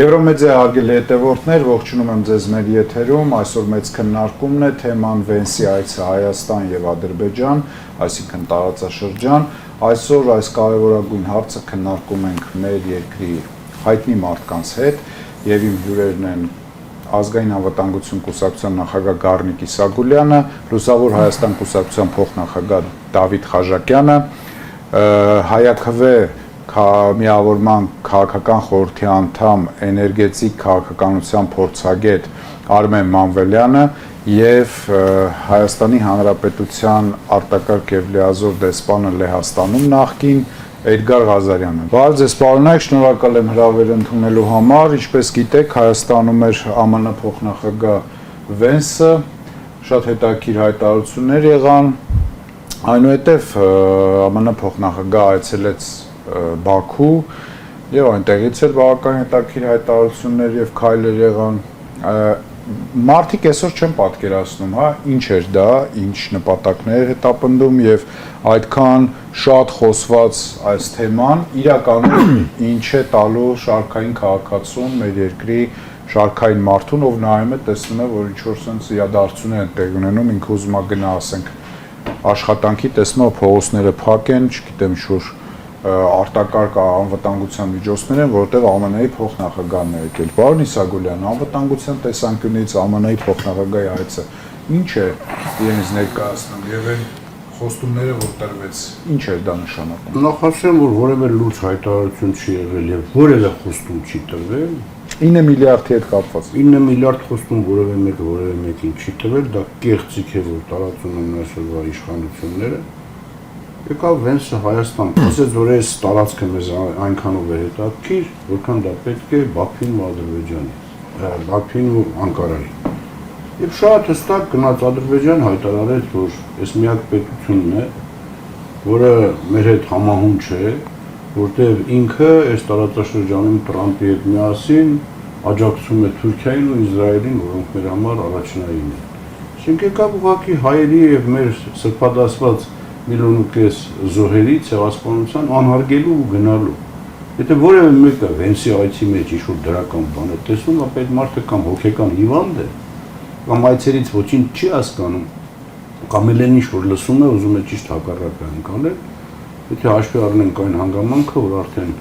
Եվրոմեդիա հարգելի հետևորդներ, ողջունում եմ ձեզ մեր եթերում, այսօր մեծ քննարկումն է թեման Վենսի այցը Հայաստան եւ Ադրբեջան, այսինքն տարածաշրջան, այսօր այս կարևորագույն հարցը քննարկում ենք մեր երկրի հայտնի մարդկանց հետ եւ իմ հյուրերն են Ազգային անվտանգություն կուսակցության նախագահ Գառնիկ Իսագուլյանը, Լուսավոր Հայաստան կուսակցության փոխնախագահ Դավիթ Խաժակյանը, Հայաքվե միավորման քաղաքական խորհրդի անդամ էներգետիկ քաղաքականության փորձագետ Արմեն Մանվելյանը եւ Հայաստանի Հանրապետության արտակարգ եւ լիազոր դեսպանը Լեհաստանում նախկին Էդգար Ղազարյանը։ Բարև ձեզ, պարոնայք, շնորհակալ եմ հրավերը ընդունելու համար։ Ինչպես գիտեք, Հայաստանում էր ԱՄՆ փոխնախագահ Վենսը, շատ հետաքրքիր հայտարարություններ եղան, այնուհետև ԱՄՆ փոխնախագահը այցելեց Բաքու եւ այնտեղից էլ բավական հետաքրքիր հայտարարություններ եւ քայլեր եղան։ Մարդիկ այսօր չեն պատկերացնում, հա, ինչ էր դա, ինչ նպատակներ հետապնդում եւ այդքան շատ խոսված այս թեման իրականում ինչ է տալու շարքային քաղաքացուն մեր երկրի շարքային մարդուն, ով նայում է, տեսնում է, որ ինչ որ sense իրադարձություններ են տեղի ունենում, ինքը ուզում է գնա, ասենք, աշխատանքի, տեսնում է փողոցները փակ են, չգիտեմ, ինչ-որ արտակարգ անվտանգության միջոցներ են, որտեղ ԱՄՆ-ի փոխնախագահն է եկել։ Պարոն Իսագուլյան, անվտանգության տեսանկյունից ԱՄՆ-ի փոխնախագահի այցը ինչ է իրենից ներկայացնում եւ այն խոստումները, որ տրվեց, ինչ էր դա նշանակում։ Նախասեմ, որ որևէ լուրջ հայտարարություն չի եղել եւ որևէ խոստում չի տրվել։ 9 միլիարդի հետ կապված։ 9 միլիարդ խոստում որևէ մեկին չի տրվել, դա կեղծիք է, որ տարածում են այսօրվա իշխանությունները։ Եկավ Վենսը Հայաստան, ասեց, որ այս տարածքը մեզ այնքանով է հետաքրքիր, որքան դա պետք է Բաքվին ու Ադրբեջանին, Բաքվին ու Անկարային։ Եվ շատ հստակ գնաց Ադրբեջան հայտարարեց, որ այս միակ պետությունն է, որը մեր հետ համահունչ է, որտեղ ինքը այս տարածաշրջանում Տրամպի հետ միասին աջակցում է Թուրքիային ու Իսրայելին, որոնք մեր համար առաջնային են։ Այսինքն եկավ ուղղակի հայերի եւ մեր սրբադասված 1.5 միլիոն զոհերի ցեղասպանության անհարգելու ու գնալու։ Եթե որևէ մեկը Վենսի այցի մեջ ինչ-որ դրական բան է տեսնում, ապա այդ մարդը կամ հոգեկան հիվանդ է, կամ այցերից ոչինչ չի հասկանում, կամ էլ ինչ-որ լսում է, ուզում է ճիշտ հակառակը անցնել։ Եթե հաշվի առնենք այն հանգամանքը, որ արդեն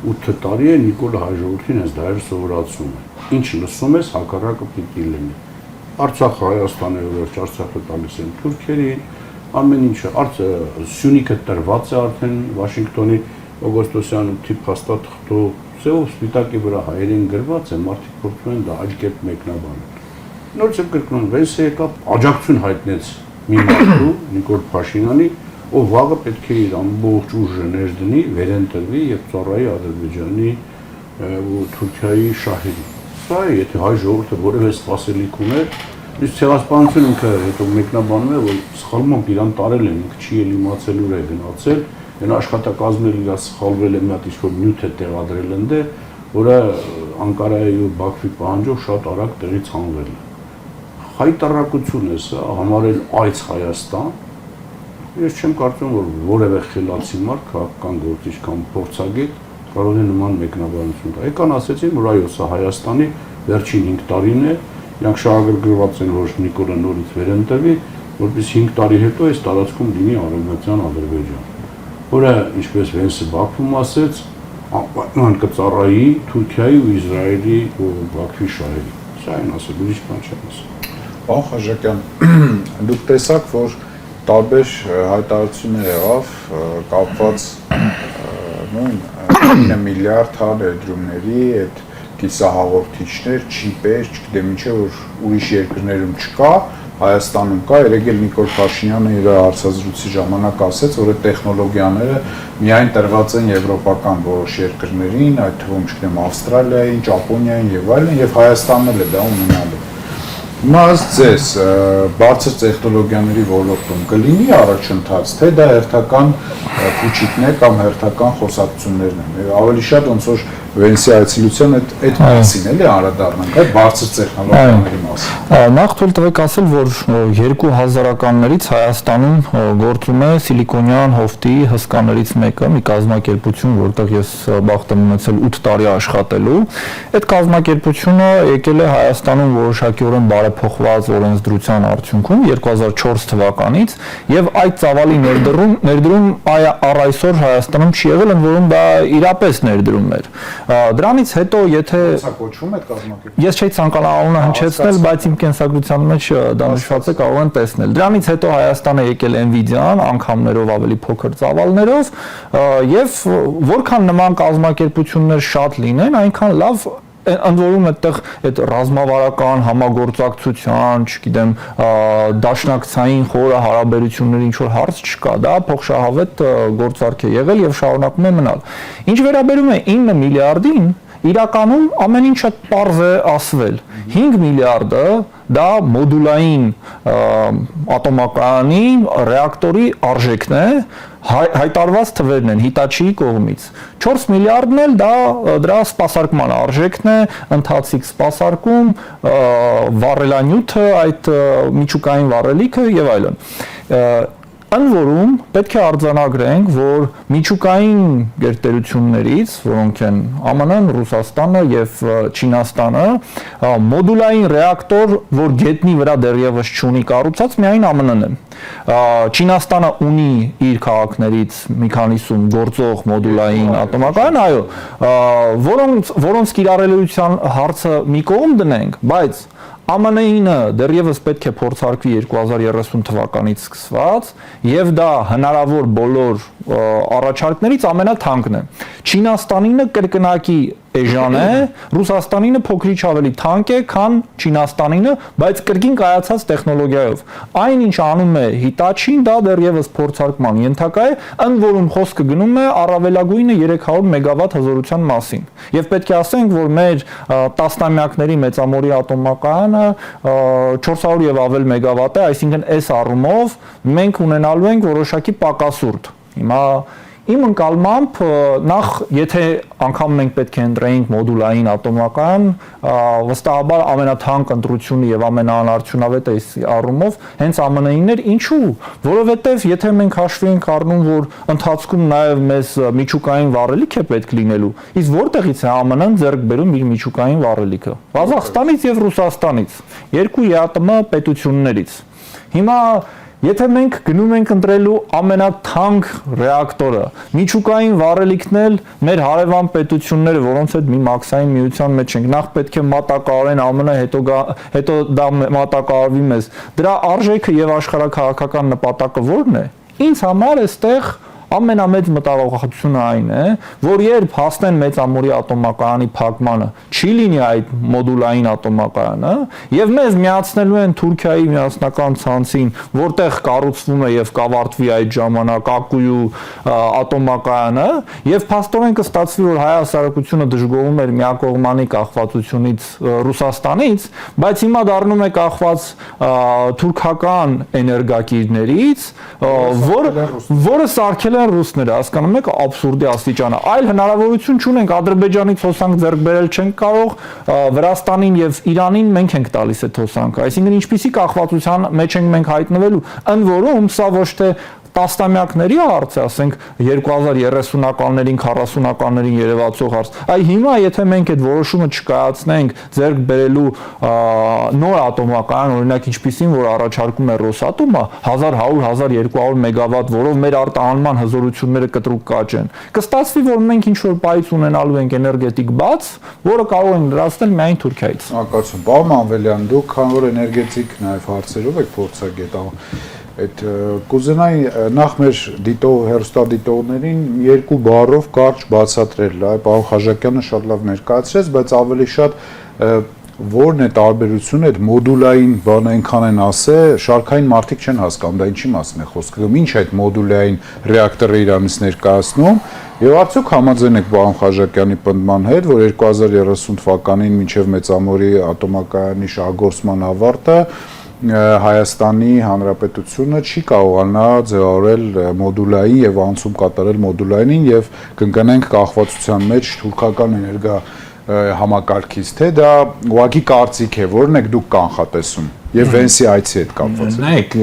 8 տարի է Նիկոլ Հայժողովին հենց դա սովորացում է։ Ինչ լսում ես, հակառակը պիտի լինի։ Արցախը Հայաստանը վերջ Արցախը տալիս են թուրքերին, ամեն ինչը, Սյունիքը տրված է արդեն Վաշինգտոնի օգոստոսյան 8-ի փաստաթղթով, սեով սպիտակի վրա հայերեն գրված է, մարդիկ փորձում են դա այլ կերպ մեկնաբանել։ Նորից եմ կրկնում, Վենսը եկավ աջակցություն հայտնեց մի մարդու, Նիկոլ Փաշինյանի, ով վաղը պետք է իր ամբողջ ուժը ներդնի, վերընտրվի եւ ծառայի Ադրբեջանի ու Թուրքիայի շահերի։ Սա է, եթե հայ ժողովուրդը որևէ սպասելիք ուներ, իսկ ցեղասպանությունը ինքը հետո մեկնաբանում է, որ սխալմամբ իրան տարել են, ինքը չի էլ իմացել ուր է գնացել, այն աշխատակազմը իր սխալվել է մի հատ ինչ-որ նյութ է տեղադրել ընդե, որը Անկարայի ու Բաքվի պահանջով շատ արագ տեղից հանվել է։ Հայտարարություն է սա, համարել այց Հայաստան։ Ես չեմ կարծում, որ որևէ խելացի մարդ, քաղաքական գործիչ կամ փորձագետ կարող է նման մեկնաբանություն տալ։ Եկան ասեցին, որ այո, սա Հայաստանի վերջին 5 տարին է, իրանք շահագրգռված են, որ Նիկոլը նորից վերընտրվի, որպես 5 տարի հետո այս տարածքում լինի Արևմտյան Ադրբեջան, որը, ինչպես Վենսը Բաքվում ասեց, անպայման կծառայի Թուրքիայի ու Իսրայելի ու Բաքվի շահերի։ Սա այն ասել, ուրիշ բան չեմ ասել։ Պարոն Խաժակյան, դուք տեսաք, որ տարբեր հայտարարություններ եղավ կապված նույն 9 միլիարդ ներդրումների այդ կիսահաղորդիչներ, չիպեր, չգիտեմ ինչ է, որ ուրիշ երկրներում չկա, Հայաստանում կա, երեկ էլ Նիկոլ Փաշինյանը իր հարցազրույցի ժամանակ ասեց, որ այդ տեխնոլոգիաները միայն տրված են եվրոպական որոշ երկրներին, այդ թվում, չգիտեմ, Ավստրալիային, Ճապոնիային եւ այլն, եւ Հայաստանն էլ է դա ունենալու։ Հիմա ձեզ բարձր տեխնոլոգիաների ոլորտում կլինի առաջընթաց, թե դա հերթական փուչիկներ կամ հերթական խոսակցություններն են։ Ավելի շատ ոնց որ Վենսի այցելության այդ մասին էլի անդրադառնանք, այդ բարձր տեխնոլոգիաների մասին։ Նախ թույլ տվեք ասել, որ 2000-ականներից Հայաստանում գործում է սիլիկոնյան հովտի հսկաներից մեկը, մի կազմակերպություն, որտեղ ես բախտ եմ ունեցել 8 տարի աշխատելու։ Այդ կազմակերպությունը եկել է Հայաստանում որոշակիորեն բարեփոխված օրենսդրության արդյունքում 2004 թվականից, եւ այդ ծավալի ներդրում առ այսօր Հայաստանում չի եղել, ընդ որում դա իրապես ներդրում էր։ Դրանից հետո եթե կոչվում է կազմակերպություն։ Ես չէի ցանկանա անունը հնչեցնել, բայց իմ կենսագրության մեջ դա նշված է, կարող են տեսնել։ Դրանից հետո Հայաստանը եկել է Nvidia-ն, անգամներով ավելի փոքր ծավալներով, եւ որքան նման կազմակերպություններ շատ լինեն, այնքան լավ ընդ որում այդտեղ այդ ռազմավարական համագործակցության, չգիտեմ, դաշնակցային խորը հարաբերությունների ինչ որ հարց չկա, դա փոխշահավետ գործարք է եղել եւ շարունակում է մնալ։ Ինչ վերաբերում է 9 միլիարդին, իրականում ամեն ինչ շատ պարզ է ասվել։ 5 միլիարդը դա մոդուլային ատոմակայանի ռեակտորի արժեքն է, հայտարված թվերն են Hitachi-ի կողմից։ 4 միլիարդն էլ դա դրա սպասարկման արժեքն է, ընթացիկ սպասարկում, վառելանյութը, այդ միջուկային վառելիքը եւ այլն։ Ընդ որում պետք է արձանագրենք, որ միջուկային գերտերություններից, որոնք են ԱՄՆ-ն, Ռուսաստանը եւ Չինաստանը, մոդուլային ռեակտոր, որ գետնի վրա դեռևս չունի կառուցած, միայն ԱՄՆ-ն է։ Չինաստանը ունի իր քաղաքներից մի քանիսում գործող մոդուլային ատոմակայան, այո, որոնց կիրառելիության հարցը մի կողմ դնենք, բայց ԱՄՆ-ինը դեռևս պետք է փորձարկվի 2030 թվականից սկսված, եւ դա հնարավոր բոլոր առաջարկներից ամենաթանկն է։ Չինաստանինը կրկնակի էժան է, Ռուսաստանինը փոքրիչ ավելի թանկ է, քան Չինաստանինը, բայց կրկին կայացած տեխնոլոգիայով։ Այն ինչ անում է Hitachi-ն, դա դեռևս փորձարկման ենթակա է, ընդ որում խոսքը գնում է առավելագույնը 300 մեգավատ հզորության մասին։ Եվ պետք է ասենք, որ մեր տասնամյակների մեծամորի ատոմակայանը 400 եւ ավել մեգավատ է, այսինքն այս առումով մենք ունենալու ենք որոշակի պակասուրդ։ Հիմա իմ ընկալմամբ նախ եթե անգամ մենք պետք է ընտրեինք մոդուլային ատոմակայան, վստահաբար ամենաթանկ ընտրությունը եւ ամենաանարդյունավետը այս առումով հենց ԱՄՆ-ինն էր, ինչու, որովհետեւ եթե մենք հաշվի ենք առնում, որ ընթացքում նաեւ մեզ միջուկային վառելիք է պետք լինելու, իսկ որտեղից է ԱՄՆ-ն ձեռք բերում իր միջուկային վառելիքը։ Ղազախստանից եւ Ռուսաստանից, երկու ԵԱՏՄ պետություններից։ Հիմա եթե մենք գնում ենք ընտրելու ամենաթանկ ռեակտորը, միջուկային վառելիքն էլ մեր հարևան պետությունները, որոնց հետ մի մաքսային միության մեջ ենք, նախ պետք է մատակարարեն ԱՄՆ, հետո դա մատակարարվի մեզ։ Դրա արժեքը եւ աշխարհաքաղաքական նպատակը ո՞րն է։ Ինձ համար էստեղ ամենամեծ մտավախությունը այն է, որ երբ հասնեն մեծամորի ատոմակայանի փակմանը, չի լինի այդ մոդուլային ատոմակայանը, եւ մեզ միացնելու են Թուրքիայի միասնական ցանցին, որտեղ կառուցվում է եւ կավարտվի այդ ժամանակ Ակույու ատոմակայանը, եւ փաստորեն կստացվի, որ հայ հասարակությունը դժգոհում էր միակողմանի կախվածությունից Ռուսաստանից, բայց հիմա դառնում է կախված թուրքական էներգակիրներից, որը սարքել ռուսները, հասկանում եք աբսուրդի աստիճանը։ Այլ հնարավորություն չունենք, Ադրբեջանից հոսանք ձեռք բերել չենք կարող, Վրաստանին եւ Իրանին մենք ենք տալիս այդ հոսանքը։ Այսինքն ինչպիսի կախվածության մեջ ենք մենք հայտնվելու, ընդ որում սա ոչ թե տասնամյակների հարց է, ասենք 2030-ականներին, 40-ականներին երևացող հարց։ Այ հիմա եթե մենք այդ որոշումը չկայացնենք ձեռք բերելու նոր ատոմակայան, օրինակ ինչպիսին, որ առաջարկում է Ռոսատոմը, 1100-1200 մեգավատ, որով մեր արտահանման հզորությունները կտրուկ կաճեն, կստացվի, որ մենք ինչ-որ պայծ ունենալու ենք էներգետիկ բաց, որը կարող ենք լրացնել միայն Թուրքիայից։ Ակացում, Պարոն Մանվելյան, դուք քան որ էներգետիկ նաև հարցերով եք փորձագետ, այդ կուզենայի նախ մեր հեռուստադիտողներին երկու բառով կարճ բացատրել, պարոն Խաչակյանը շատ լավ ներկայացրեց, բայց ավելի շատ որն է տարբերությունը այդ մոդուլային բանը այնքան են ասել, շարքային մարդիկ չեն հասկանում, դա ինչի մասին է խոսքը, ինչ է այդ մոդուլային ռեակտորը իրանից ներկայացնում, եւ արդյոք համաձայն եք պարոն Խաչակյանի պնդման հետ, որ 2030 թվականին մինչեւ մեծամորի ատոմակայանի շահգործման ավարտը Հայաստանի Հանրապետությունը չի կարողանա ձևավորել մոդուլային եւ անցում կատարել մոդուլայինին եւ կընկնենք կախվածության մեջ թուրքական էներգա համակարգից, թե դա ուղղակի կարծիք է, որն եք դուք կանխատեսում եւ Վենսի այցի հետ կապված։ Նայեք,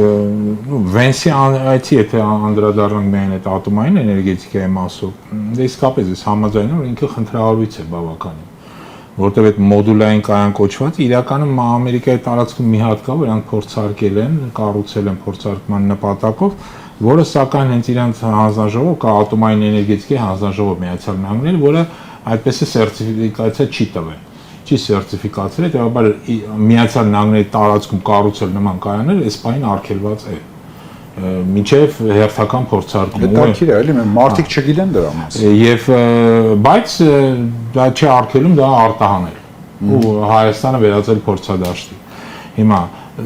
Վենսի այցի եթե անդրադառնանք միայն այդ ատոմային էներգետիկայի մասով, դե իսկապես էս համաձայնում որ ինքը խնդրահարույց է բավականին, որտեղ այդ մոդուլային կայան կոչված իրականում Ամերիկայի տարածքում մի հատ կա, որ նրանք փորձարկել են, կառուցել են փորձարկման նպատակով, որը սակայն հենց իրանց հանձնաժողով կա ատոմային էներգետիկայի հանձնաժողով Միացյալ Նահանգները, որը այդպես է սերտիֆիկացիա չի տվել, չի սերտիֆիկացրել, հետեւաբար Միացյալ Նահանգների տարածքում կառուցել նման կայաններ այս պահին արգելված է։ Մինչև հերթական փորձարկում։ Դա քիչ է, էլի մարդիկ չգիտեն դրա մասին։ Եվ բայց դա չի արգելում, դա արտահանել։ Ու Հայաստանը վերածել փորձադաշտի։ Հիմա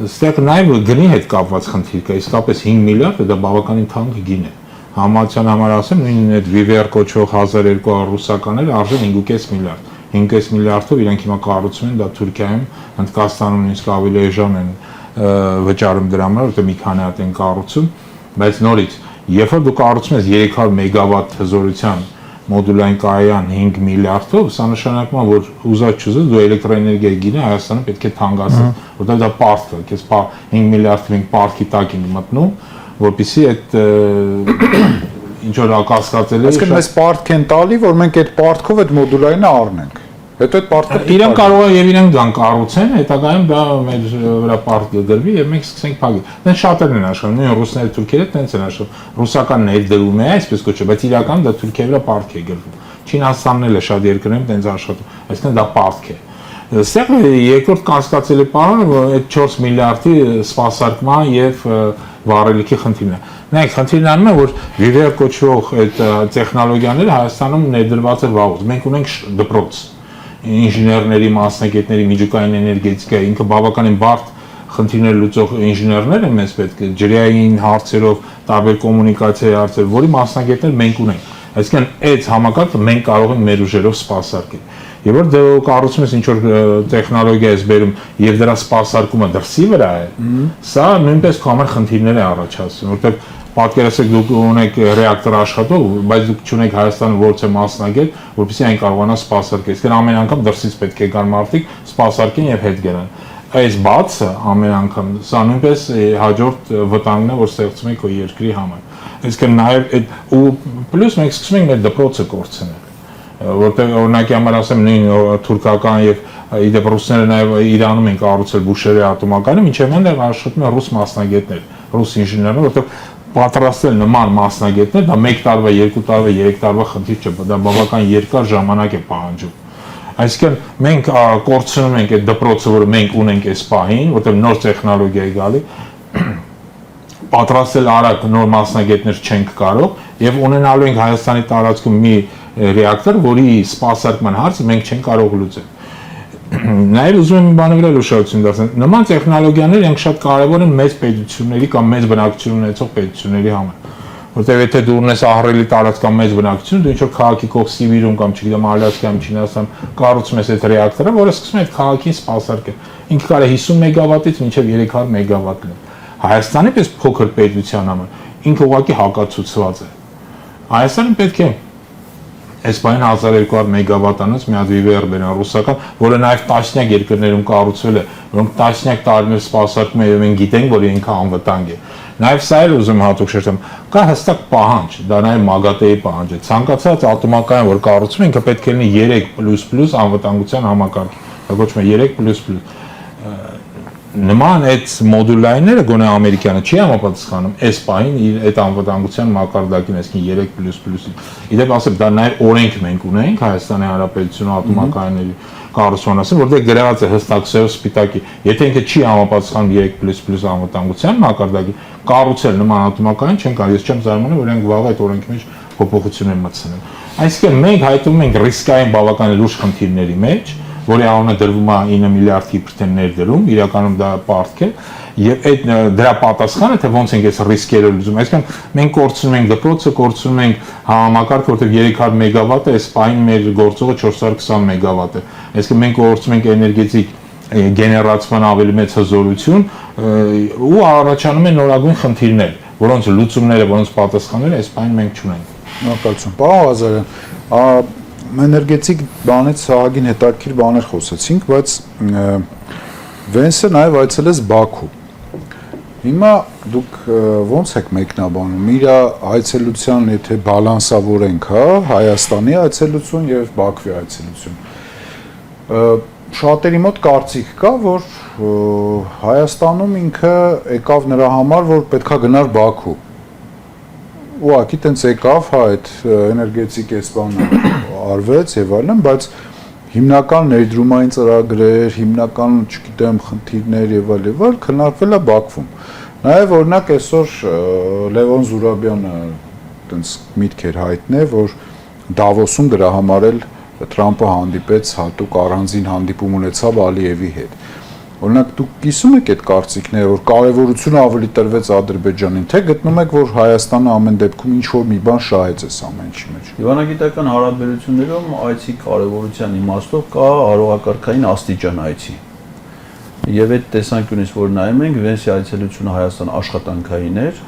ստեղ նաև գնի հետ կապված խնդիր կա, իսկապես 5 միլիարդը դա բավականին թանկ գին է։ Համացան համար ասեմ, նույն այդ Viver կոչվող 1200 ռուսականները արժեն 5.5 միլիարդ։ 5.5 միլիարդով իրանք հիմա կառուցում են դա Թուրքիայում, Հնդկաստանում նույնիսկ ավելի էժան են վճարում դրա համար, որտեղ մի քանի հատ են կառուցում, բայց նորից, երբ որ դու կառուցում ես 300 մեգավատ հզորության մոդուլային կայան 5 միլիարդով, սա նշանակում է, որ ուզած չուզած դու էլեկտրոէներգիայի գինը Հայաստանը պետք է թանկացնես, որտեղ դա պարտք է, քեզ 5 միլիարդին պարտքի տակ են մտնում, որպեսզի այդ ինչ որ կասկածել է։ Այսինքն մեզ պարտք են տալի, որ մենք այդ պարտքով այդ մոդուլայինը առնենք։ Հետո այդ պարտքը իրենք կարող է եւ իրենք դան կառուցեն, հետագայում դա մեր վրա պարտ դրվի եւ մենք սկսենք փակել։ Դեն շատերն են աշխատում, նույն ռուսները, թուրքերը տենց են աշխատում։ Ռուսական ներդրում է, այսպես կոչվում, բայց իրական դա Թուրքիայի վրա պարտք է գրվում։ Չինաստանն էլ է շատ երկրներում տենց աշխատում, այսինքն դա պարտք է։ Ստեղ երկրորդ կասկածելի բանը այդ 4 միլիարդի սպասարկման եւ վառելիքի խնդիրն է։ Նայեք, խնդիրն անում է, որ Viver կոչվող այդ տեխնոլոգիաները Հայաստանում ներդրված է վաղուց։ Մենք ունենք դպրոց ինժեներների, մասնագետների, միջուկային էներգետիկա, ինքը բավականին բարդ խնդիրներ լուծող ինժեներներ են մեզ պետք, ջրային հարցերով, տարբեր կոմունիկացիայի հարցեր, որի մասնագետներ մենք ունենք։ Այսինքն այդ համակարգը մենք կարող ենք մեր ուժերով սպասարկել։ Եվ որ դու կառուցում ես ինչ-որ տեխնոլոգիա ես բերում եւ դրա սպասարկումը դրսի վրա է, սա նույնպես քո համար խնդիրներ է առաջացնում, որտեղ պատկերացրեք դուք ունեք ռեակտոր աշխատող, բայց դուք չունեք Հայաստանը որից է մասնագետ, որպեսզի այն կարողանա սպասարկել։ Իսկ ամեն անգամ դրսից պետք է գան մարդիկ սպասարկեն եւ հետ գնան։ Այս բացը ամեն անգամ սա նույնպես հաջորդ վտանգն է, որ ստեղծում է քո երկրի համար։ Այսինքն նաեւ այդ ու պլյուս մենք սկսում ենք մեր դպրոցը կորցնել, որտեղ օրինակի համար ասեմ նույն թուրքական եւ իդեպ ռուսները նաեւ Իրանում են կառուցել Բուշերի ատոմակայանը, մինչեւ այնտեղ աշխատում են ռուս մասնագետներ, ռուս ինժեներներ, որտեղ պատրաստել նման մասնագետներ, դա 1 տարվա, 2 տարվա, 3 տարվա խնդիր չէ, դա բավական երկար ժամանակ է պահանջում։ Այսինքն մենք կորցնում ենք այդ դպրոցը, որը մենք ունենք այս պահին, որտեղ նոր տեխնոլոգիա է գալի, պատրաստել արագ նոր մասնագետներ չենք կարող եւ ունենալու ենք Հայաստանի տարածքում մի ռեակտոր, որի սպասարկման հարցը մենք չենք կարող լուծել։ Նաև ուզում եմ մի բանը վրա ուշադրություն դարձնել։ Նման տեխնոլոգիաները իրենք շատ կարևոր են մեծ պետությունների կամ մեծ բնակչություն ունեցող պետությունների համար։ Որտեղ եթե դու ունես ահռելի տարածք կամ մեծ բնակչություն, դու ինչ-որ քաղաքի կողք Սիբիրում կամ չգիտեմ Ալյասկայում, Չինաստանում կառուցում ես այդ ռեակտորը, որը սկսում է այդ քաղաքին սպասարկել։ Ինքը կարող է 50 մեգավատից մինչև 300 մեգավատ լինել։ Հայաստանի պես փոքր պետության համար ինքը ուղղակի հակացուցված է։ Հայաստանը պետք է այս բանը 1200 մեգավատանոց մի հատ Viver բերան ռուսական, որը նաև տասնյակ երկրներում կառուցվել է, որոնք տասնյակ տարիներ սպասարկում են եւ մենք գիտենք, որ ինքը անվտանգ է։ Նաև սա էլ ուզում հատուկ շեշտեմ, կա հստակ պահանջ, դա նաև ՄԱԳԱՏԵ-ի պահանջ է։ Ցանկացած ատոմակայան, որ կառուցվում է, ինքը պետք է լինի 3++ անվտանգության համակարգ։ Դա կոչվում է 3++։ Նման այդ մոդուլայինները գոնե ամերիկյանը չի համապատասխանում այս պահին իր այդ անվտանգության մակարդակին, այսինքն 3++-ին։ Իդեպ ասեմ, դա նաև օրենք մենք ունենք Հայաստանի Հանրապետությունը ատոմակայանների կառուցման ասեմ, որտեղ գրված է հստակ սև սպիտակի, եթե ինքը չի համապատասխանում 3++ անվտանգության մակարդակին, կառուցել նման ատոմակայան չեն կարող, ես չեմ զարմանում, որ իրենք վաղ այդ օրենքի մեջ փոփոխություն են մտցնել։ Այսինքն մենք հայտնվում ենք ռիսկային բավական լուրջ խնդիրների մեջ, որի անունը դրվում է 9 միլիարդ իբրտեն ներդրում, իրականում դա պարտք է, եւ այդ դրա պատասխանը թե ոնց ենք այս ռիսկերը լուծում։ Այսինքն մենք կորցնում ենք դպրոցը, կորցնում ենք համակարգը, որտեղ 300 մեգավատ է, այս պահին մեր գործողը 420 մեգավատ է։ Այսինքն մենք կորցնում ենք էներգետիկ գեներացման ավելի մեծ հզորություն ու առաջանում են նորագույն խնդիրներ, որոնց լուծումները, որոնց պատասխանները այս բանը մենք չունենք։ Շնորհակալություն։ Պարոն Ղազարյան, էներգետիկ բանից Սահագին հետաքրքիր բաներ խոսեցինք, բայց Վենսը նաև այցելեց Բաքու։ Հիմա դուք ո՞նց եք մեկնաբանում իր այցելության, եթե բալանսավորենք, հա, Հայաստանի այցելություն եւ Բաքվի այցելություն։ Շատերի մոտ կարծիք կա, որ Հայաստանում ինքը եկավ նրա համար, որ պետքա գնար Բաքու։ Ուղղակի տենց եկավ, հա, այդ էներգետիկ էսպանը արվեց եւ այլն, բայց հիմնական ներդրումային ծրագրեր, հիմնական, չգիտեմ, խնդիրներ եւ այլ քննարկվել է Բաքվում։ Նաեւ օրինակ այսօր Լևոն Զուրաբյանը տենց միտք էր հայտնել, որ Դավոսում դրա համար էլ Թրամփը հանդիպեց, հատուկ առանձին հանդիպում ունեցավ Ալիևի հետ։ Օրինակ դուք կիսում եք այդ կարծիքները, որ կարևորությունը ավելի տրվեց Ադրբեջանին, թե գտնում եք, որ Հայաստանը ամեն դեպքում ինչ-որ մի բան շահեց այս ամեն ինչի մեջ։ Դիվանագիտական հարաբերություններում այցի կարևորության իմաստով կա արողակարգային աստիճան այցի։ Եվ այդ տեսանկյունից, որ նայում ենք, Վենսի այցելությունը Հայաստան աշխատանքային էր,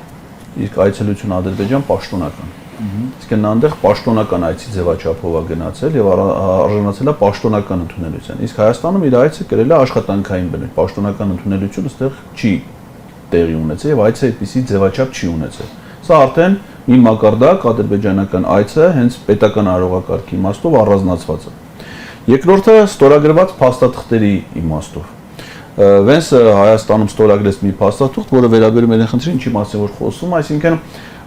իսկ այցելությունը Ադրբեջան պաշտոնական։ Իսկ այնտեղ պաշտոնական այցի ձևաչափով է գնացել եւ արժանացել է պաշտոնական ընդունելության։ Իսկ Հայաստանում իր այցը կրել է աշխատանքային բնույթ, պաշտոնական ընդունելություն այստեղ չի տեղի ունեցել եւ այցը այդպիսի ձևաչափ չի ունեցել։ Սա արդեն մի մակարդակ ադրբեջանական այցը հենց պետական արողակարգի իմաստով առանձնացված է։ Երկրորդը ստորագրված փաստաթղթերի իմաստով։ Վենսը Հայաստանում ստորագրեց մի փաստաթուղթ, որը վերաբերում է այն խնդրին, ինչի մասին որ խոսում, այսինքն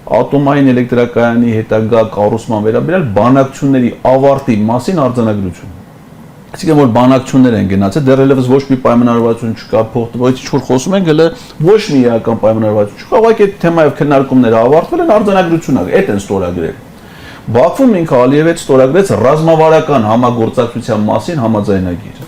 ատոմային էլեկտրակայանի հետագա կառուցման վերաբերյալ բանակցությունների ավարտի մասին արձանագրություն։ Այսինքն որ բանակցություններ են գնացել, դեռևս ոչ մի պայմանավորվածություն չկա, փոխտվից ինչ որ խոսում են, գլը ոչ մի իրական պայմանավորվածություն չկա, ուղղակի այդ թեմայով քննարկումները ավարտվել են, արձանագրություն ա, այդ են ստորագրել։ Բաքվում ինքը Ալիևը ստորագրեց ռազմավարական համագործակցության մասին համաձայնագիր,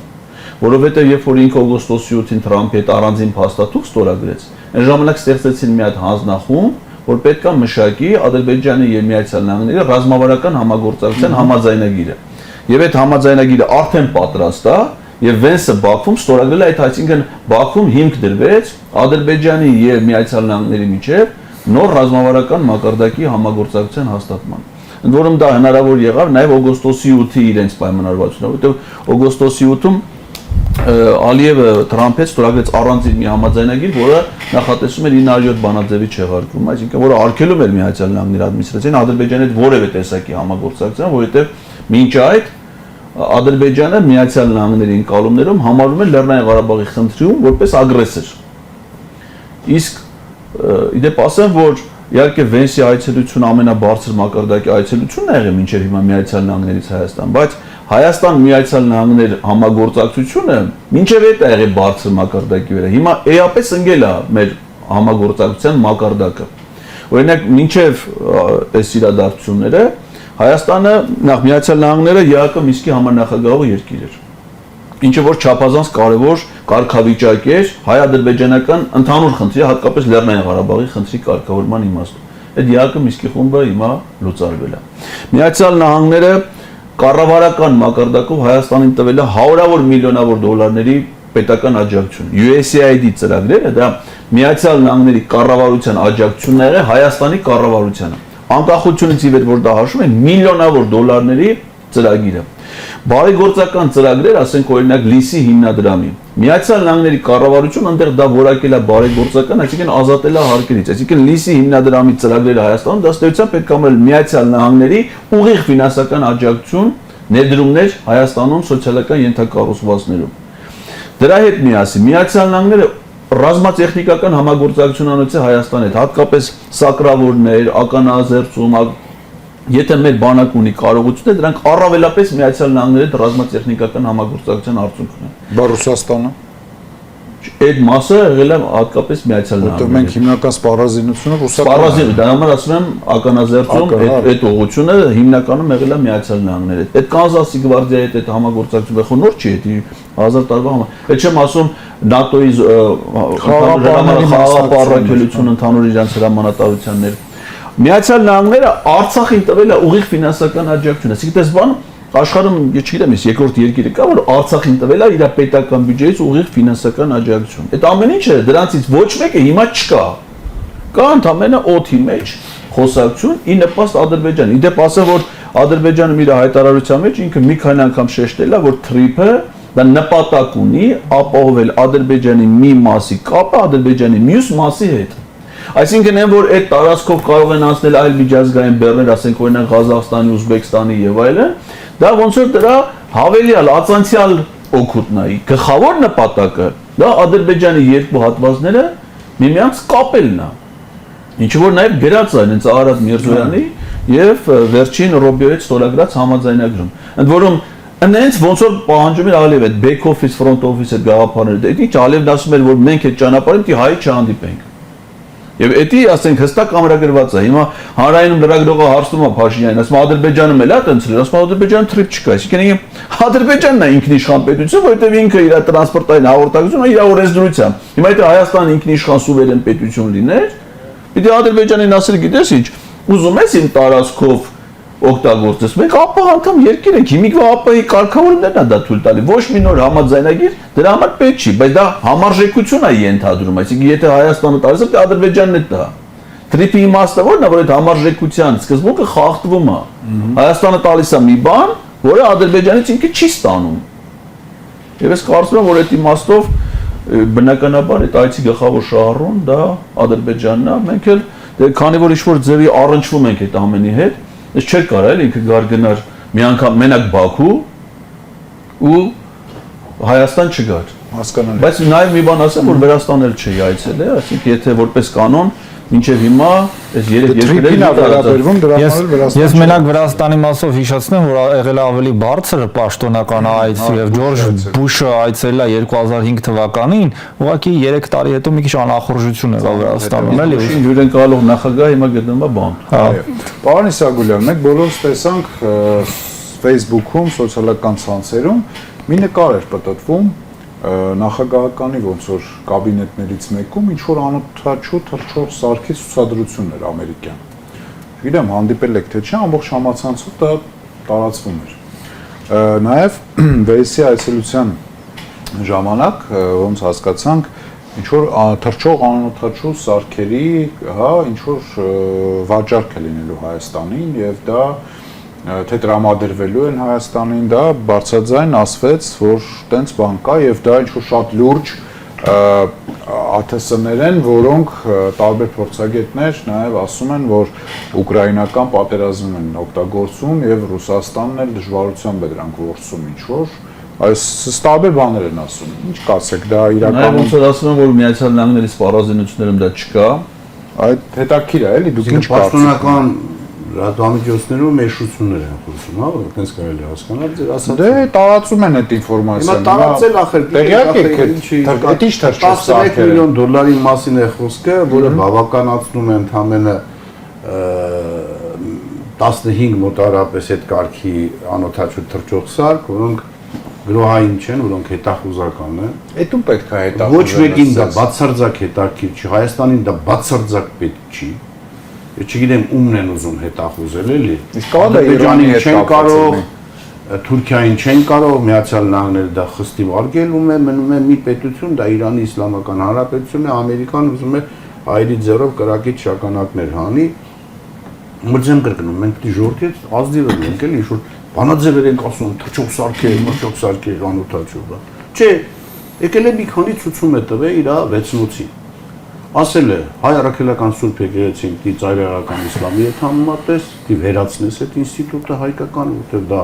որովհետև երբ որ ինքը օգոստոսի 8-ին Թրամփի հետ առանձին փաստաթուղթ ստորագրեց, այն ժամանակ ստեղծեցին մի հատ հանձնախումբ, որ պետք է մշակի Ադրբեջանի եւ Միացյալ Նահանգների ռազմավարական համագործակցության համաձայնագիրը։ Եվ այդ համաձայնագիրը արդեն պատրաստ է եւ Վենսը Բաքվում ստորագրել է այդ, այսինքն Բաքվում հիմք դրվեց Ադրբեջանի եւ Միացյալ Նահանգների միջեւ նոր ռազմավարական մակարդակի համագործակցության հաստատման։ Ընդ որում դա հնարավոր եղավ նաեւ օգոստոսի 8-ի իրենց պայմանավորվածությունը, որովհետեւ օգոստոսի 8-ում Ալիևը Թրամփի հետ ստորագրեց առանձին մի համաձայնագիր, որը նախատեսում էր 907 բանաձևի չեղարկում, այսինքն որը արգելում էր Միացյալ Նահանգների ադմինիստրացիային Ադրբեջանի հետ որևէ տեսակի համագործակցություն, որովհետև մինչ այդ Ադրբեջանը Միացյալ Նահանգների ընկալումներում համարվում է Լեռնային Ղարաբաղի խնդրում որպես ագրեսոր։ Իսկ իդեպ ասեմ, որ իհարկե Վենսի այցելությունը ամենաբարձր մակարդակի այցելությունն է եղել մինչև հիմա Միացյալ Նահանգներից Հայաստան, բայց Հայաստան Միացյալ Նահանգներ համագործակցությունը մինչև այդ է եղել բարձր մակարդակի վրա։ Հիմա էապես ընկել է մեր համագործակցության մակարդակը։ Օրինակ մինչև այս իրադարձությունները Հայաստանը նախ Միացյալ Նահանգները ԵԱԿ Մինսկի համանախագահող երկիր էր։ Ինչը որ չափազանց կարևոր կարգավիճակ էր հայ-ադրբեջանական ընդհանուր խնդրի, հատկապես Լեռնային Ղարաբաղի խնդրի կարգավորման իմաստով։ Այդ ԵԱԿ Մինսկի խումբը հիմա լուծարվել է։ Միացյալ Նահանգները կառավարական մակարդակով Հայաստանին տվել է հարյուրավոր միլիոնավոր դոլարների պետական աջակցություն։ USAID ծրագրերը դա Միացյալ Նահանգների կառավարության աջակցությունն է Հայաստանի կառավարությանը։ Անկախությունից ի վեր որ դա հաշվում են միլիոնավոր դոլարների ծրագիրը։ Բարեգործական ծրագրեր, ասենք օրինակ Լիսի հիմնադրամի։ Միացյալ Նահանգների կառավարությունը այնտեղ դա որակել է բարեգործական, այսինքն ազատել է հարկերից։ Այսինքն Լիսի հիմնադրամի ծրագրերը Հայաստանում դաստիարակության պետք է մոռալ Միացյալ Նահանգների ուղիղ ֆինանսական աջակցություն, ներդրումներ Հայաստանում սոցիալական ենթակառուցվածքներում։ Դրա հետ միասին Միացյալ Նահանգները ռազմատեխնիկական համագործակցություն անցել Հայաստանի հետ, հատկապես սակրավորներ, ականազերծում, եթե մեր բանակ ունի կարողություն, դրանք առավելապես Միացյալ Նահանգների հետ ռազմատեխնիկական համագործակցության արդյունքն է։ Բա Ռուսաստանը այդ մասը եղել է հատկապես Միացյալ Նահանգների։ Որտեղ մենք հիմնական սպառազինությունը Ռուսաստանն է։ Սպառազին, դա համար ասում եմ ականազերծում այդ ուղղությունը հիմնականում եղել է Միացյալ Նահանգների հետ։ Այդ Կանզասի գվարդիայի հետ այդ համագործակցությունը խոնորհ չի, դա 1000 տարվա համար։ Այդ չեմ ասում ՆԱՏՕ-ի խաղապարակելություն ընդհանուր իրանց հրամանատարություններ։ Միացյալ Նահանգները Արցախին տվել է ուղիղ ֆինանսական աջակցություն։ Այսինքն դες բան աշխարհում, ես չգիտեմ, ես երկրորդ երկիրը կա, որ Արցախին տվել է իր պետական բյուջեից ուղիղ ֆինանսական աջակցություն։ Այդ ամեն ինչը դրանցից ոչ մեկը հիմա չկա։ Կա ընդամենը օդի մեջ խոսակցություն ի նպաստ Ադրբեջանի։ Իդեպ ասեմ, որ Ադրբեջանը իր հայտարարության մեջ ինքը մի քանի անգամ շեշտել է, որ թրիփը դա նպատակ ունի ապահովել Ադրբեջանի մի մասի կապը Ադրբեջանի մյուս մասի հետ։ Այսինքն այն, որ այդ տարածքով կարող են անցնել այլ միջազգային բեռներ, ասենք օրինակ Ղազախստանի, Ուզբեկստանի եւ այլն, դա ոնց որ դրա հավելյալ ածանցյալ օգուտն է։ Գլխավոր նպատակը դա Ադրբեջանի երկու հատվածները միմյանց կապելն է։ Ինչը որ նաեւ գրած է հենց Արադ Միրզոյանի եւ վերջին Ռոբիոյից ստորագրած համաձայնագրում։ Ընդ որում Այնց ոնց որ պահանջում էր Ալիև այդ back office, front office այդ գաղափարները, դա ինչ Ալիևն ասում էր, որ մենք այդ ճանապարհին պիտի հայ չհանդիպենք։ Եվ էդի ասենք հստակ ամրագրված է։ Հիմա հանրայինում լրագրողը հարցնում է Փաշինյանին, ասում Ադրբեջանը մեծ է տենցրել, ասում Ադրբեջանը թրիփ չկա։ Այսինքն Ադրբեջանն է ինքնիշխան պետություն, որովհետև ինքը իր տրանսպորտային հաղորդակցությունը իր օրենսդրությամբ։ Հիմա եթե Հայաստանը ինքնիշխան սուվերեն պետություն լիներ, պիտի Ադրբեջանին ասել գիտես ինչ, ուզում ես իմ տարածքով օգտագործես։ Մենք ԱՊՀ անդամ երկիր ենք, հիմիկվա ԱՊՀ-ի կարգավորումներն է դա թույլ տալի։ Ոչ մի նոր համաձայնագիր դրա համար պետք չի, բայց դա համարժեքություն է ենթադրում, այսինքն եթե Հայաստանը տալիս է, Ադրբեջանն է տա։ Թրիփի իմաստը որն է, որ այդ համարժեքության սկզբունքը խախտվում է։ Հայաստանը տալիս է մի բան, որը Ադրբեջանից ինքը չի ստանում։ Եվ ես կարծում եմ, որ այդ իմաստով բնականաբար այդ այցի գլխավոր շահառուն դա Ադրբեջանն է։ Մենք էլ քանի որ ինչ-որ ձևի առնչվում ենք այդ ամենի հետ, ես չէր կարել ինքը գար գնար մի անգամ մենակ Բաքու ու Հայաստան չգար։ Հասկանալի։ Բայց նաև մի բան ասեմ, որ Վրաստան էլ չի այցելել, այսինքն եթե որպես կանոն մինչև հիմա այս երեք երկրերին վերաբերվում դրա համար Վրաստան։ Ես մենակ Վրաստանի մասով հիշեցնեմ, որ եղել է ավելի բարձր պաշտոնական այց եւ Ջորջ Բուշը այցելել է 2005 թվականին, ուղղակի 3 տարի հետո մի քիչ անախորժություն եղավ Վրաստանում, էլի։ Հյուրընկալող նախագահ հիմա գտնվում է բան։ Պարոն Իսագուլյան, մենք բոլորս տեսանք Facebook-ում, սոցիալական ցանցերում մի նկար էր պատտվում նախագահականի ոնց որ կաբինետներից մեկում ինչ որ անօթաչու թռչող սարքի ցուցադրություն էր ամերիկյան։ Գիտեմ, հանդիպել եք թե չէ, ամբողջ համացանցով դա տարածվում էր։ Նաև վեսի այցելության ժամանակ ոնց հասկացանք ինչ որ թռչող անօթաչու սարքերի, հա, ինչ որ վաճառք է լինելու Հայաստանին եւ դա թե տրամադրվելու են Հայաստանին, դա բարձրաձայն ասվեց, որ տենց բան կա եւ դա ինչ որ շատ լուրջ ԱԹՍ-ներ են, որոնք տարբեր փորձագետներ նաեւ ասում են, որ ուկրաինական պատերազմն են օգտագործում եւ Ռուսաստանն էլ դժվարությամբ է դրանք որսում ինչ որ այս տարբեր բաներ են ասում։ Ինչ կասեք, դա իրականում ոնց որ ասում են, որ Միացյալ Նահանգների սպառազինություններում դա չկա։ այդ հետաքրքիր է, էլի դուք ինչ պաշտոնական լրատվամիջոցներում մեշություններ են խոսում, հա, որ այդպես կարելի է հասկանալ, ձեր ասած։ Դե տարածում են այդ ինֆորմացիան։ Հիմա տարածել ախր տեղյակ եք, այդ ինչ թռչող սարքեր են։ 13 միլիոն դոլարի մասին է խոսքը, որը բավականացնում է ընդամենը 15 մոտարապես այդ կարգի անօթաչու թռչող սարք, որոնք գրոհային չեն, որոնք հետախուզական են։ Այդում պետք է հետախուզել։ Ոչ մեկին դա բացարձակ հետաքրքիր չի, Հայաստանին դա բացարձակ պետք չի։ Ես չգիտեմ ումն են ուզում հետախուզել, էլի։ Իսկ կա դա Իրանի հետ չեն կարող, կապված։ Թուրքիային չեն կարող, Միացյալ Նահանգները դա խստիվ արգելում է, մնում է մի պետություն, դա Իրանի Իսլամական Հանրապետությունն է, Ամերիկան ուզում է հայերի ձեռով կրակից շագանակներ հանի։ Մրցեմ կրկնում, մենք պիտի ժողովրդից ազդիվ ենք, էլի, ինչ որ բանաձևեր ենք ասում, թռչող սարքեր, անօթաչու, բա։ Չէ, եկել է մի քանի ցուցում է տվել իր 6-ոցի։ Ասել է հայ առաքելական Սուրբ Եկեղեցին պիտի ծայրահեղական իսլամի հետ համեմատես, պիտի վերացնես այդ ինստիտուտը հայկական, որտեղ դա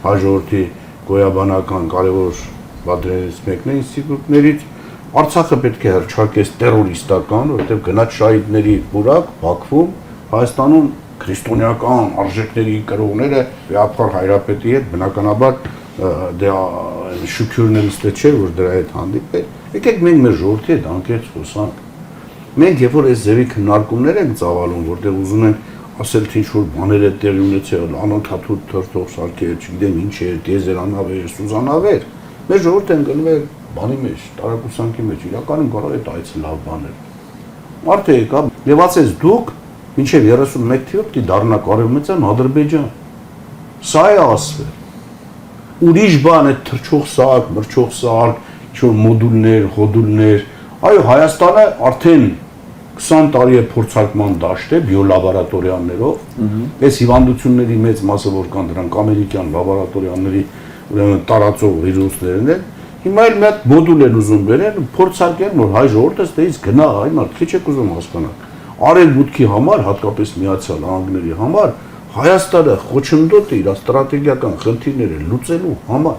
հաջորդի գոյաբանական կարևոր բادرերից մեկն է ինստիտուտներից, Արցախը պետք է հռչակես տերորիստական, որտեղ գնաց շահիդների բուրակ Բաքվում, Հայաստանում քրիստոնեական արժեքների կրողները Վեապար Հայրապետի հետ բնականաբար դա շուքյուրներից չէ, որ դրա հետ հանդիպել։ Եկեք մենք մեր ժողովրդի հետ անկեղծ խոսանք։ Մենք երբ որ այս ձևի քննարկումներ ենք ծավալում, որտեղ ուզում են ասել թե ինչ-որ բաներ է տեղի ունեցել, անօթաչու թռչող սարքեր, չգիտեմ ինչ է, դեզերանավեր, սուզանավեր, մեր ժողովուրդը ընկնում է բանի մեջ, տարակուսանքի մեջ, իրականում կարող է այդ լավ բաներ։ Մարդը եկա եւ ասեց դուք մինչեւ 31 թիվը պիտի դառնաք արևմտյան Ադրբեջան։ Սա է ասվել։ ուրիշ բան է թրջող սարք, մրճող սարք, ինչ-որ մոդուլներ, հոդուլներ։ Այո, Հայաստանը արդեն 20 տարի է փորձարկման դաշտ է բիոլաբորատորիաներով։ Այս հիվանդությունների մեծ մասը որ կան դրանք ամերիկյան լաբորատորիաների ուրեմն տարածող վիրուսներն են։ Հիմա էլ մի հատ մոդուլ են ուզում բերեն, փորձարկեն, որ հայ ժողովուրդը ստեից գնա, այ մարդ քիչ եք ուզում հասկանալ։ Արևմուտքի համար, հատկապես Միացյալ Նահանգների համար Հայաստանը խոչընդոտ է իր ստրատեգիական խնդիրները լուծելու համար։